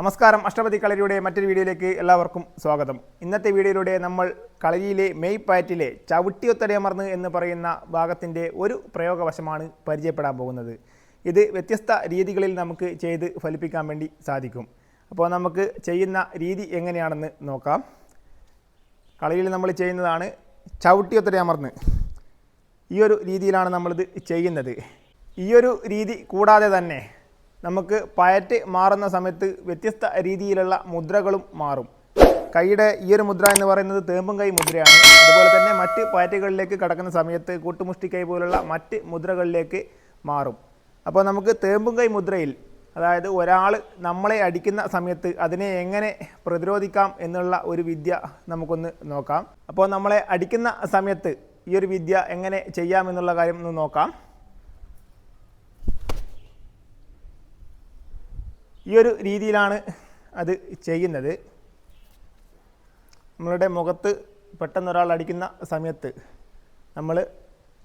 നമസ്കാരം. അഷ്ടപതി കളരിയുടെ മറ്റൊരു വീഡിയോയിലേക്ക് എല്ലാവർക്കും സ്വാഗതം. ഇന്നത്തെ വീഡിയോയിലൂടെ നമ്മൾ കളരിയിലെ മെയ്പ്പാറ്റിലെ ചവിട്ടിയൊത്തടിയമർന്ന് എന്ന് പറയുന്ന ഭാഗത്തിൻ്റെ ഒരു പ്രയോഗവശമാണ് പരിചയപ്പെടാൻ പോകുന്നത്. ഇത് വ്യത്യസ്ത രീതികളിൽ നമുക്ക് ചെയ്ത് ഫലിപ്പിക്കാൻ വേണ്ടി സാധിക്കും. അപ്പോൾ നമുക്ക് ചെയ്യുന്ന രീതി എങ്ങനെയാണെന്ന് നോക്കാം. കളരിയിൽ നമ്മൾ ചെയ്യുന്നതാണ് ചവിട്ടിയൊത്തടിയമർന്ന്. ഈ ഒരു രീതിയിലാണ് നമ്മളിത് ചെയ്യുന്നത്. ഈ ഒരു രീതി കൂടാതെ തന്നെ നമുക്ക് പയറ്റ് മാറുന്ന സമയത്ത് വ്യത്യസ്ത രീതിയിലുള്ള മുദ്രകളും മാറും. കൈയുടെ ഈ ഒരു മുദ്ര എന്ന് പറയുന്നത് തേമ്പും കൈ മുദ്രയാണ്. അതുപോലെ തന്നെ മറ്റ് പയറ്റുകളിലേക്ക് കടക്കുന്ന സമയത്ത് കൂട്ടുമുഷ്ടി കൈ പോലുള്ള മറ്റ് മുദ്രകളിലേക്ക് മാറും. അപ്പോൾ നമുക്ക് തേമ്പും കൈ മുദ്രയിൽ, അതായത് ഒരാൾ നമ്മളെ അടിക്കുന്ന സമയത്ത് അതിനെ എങ്ങനെ പ്രതിരോധിക്കാം എന്നുള്ള ഒരു വിദ്യ നമുക്കൊന്ന് നോക്കാം. അപ്പോൾ നമ്മളെ അടിക്കുന്ന സമയത്ത് ഈ ഒരു വിദ്യ എങ്ങനെ ചെയ്യാമെന്നുള്ള കാര്യം ഒന്ന് നോക്കാം. ഈ ഒരു രീതിയിലാണ് അത് ചെയ്യുന്നത്. നമ്മളുടെ മുഖത്ത് പെട്ടെന്നൊരാൾ അടിക്കുന്ന സമയത്ത് നമ്മൾ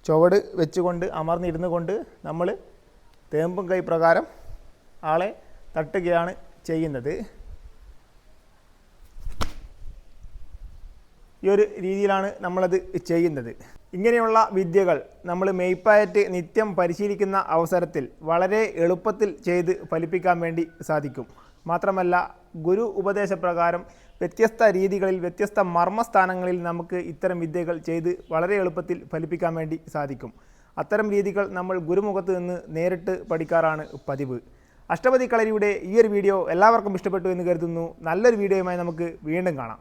ചുവട് വെച്ചുകൊണ്ട് അമർന്നിരുന്നു കൊണ്ട് നമ്മൾ തേമ്പും കൈ പ്രകാരം ആളെ തട്ടുകയാണ് ചെയ്യുന്നത്. ഈ ഒരു രീതിയിലാണ് നമ്മളത് ചെയ്യുന്നത്. ഇങ്ങനെയുള്ള വിദ്യകൾ നമ്മൾ മെയ്പ്പായറ്റ് നിത്യം പരിശീലിക്കുന്ന അവസരത്തിൽ വളരെ എളുപ്പത്തിൽ ചെയ്ത് ഫലിപ്പിക്കാൻ വേണ്ടി സാധിക്കും. മാത്രമല്ല, ഗുരു ഉപദേശപ്രകാരം വ്യത്യസ്ത രീതികളിൽ വ്യത്യസ്ത മർമ്മസ്ഥാനങ്ങളിൽ നമുക്ക് ഇത്തരം വിദ്യകൾ ചെയ്ത് വളരെ എളുപ്പത്തിൽ ഫലിപ്പിക്കാൻ വേണ്ടി സാധിക്കും. അത്തരം രീതികൾ നമ്മൾ ഗുരുമുഖത്ത് നിന്ന് നേരിട്ട് പഠിക്കാറാണ് പതിവ്. അഷ്ടപതി കളരിയുടെ ഈ ഒരു വീഡിയോ എല്ലാവർക്കും ഇഷ്ടപ്പെട്ടു എന്ന് കരുതുന്നു. നല്ലൊരു വീഡിയോയുമായി നമുക്ക് വീണ്ടും കാണാം.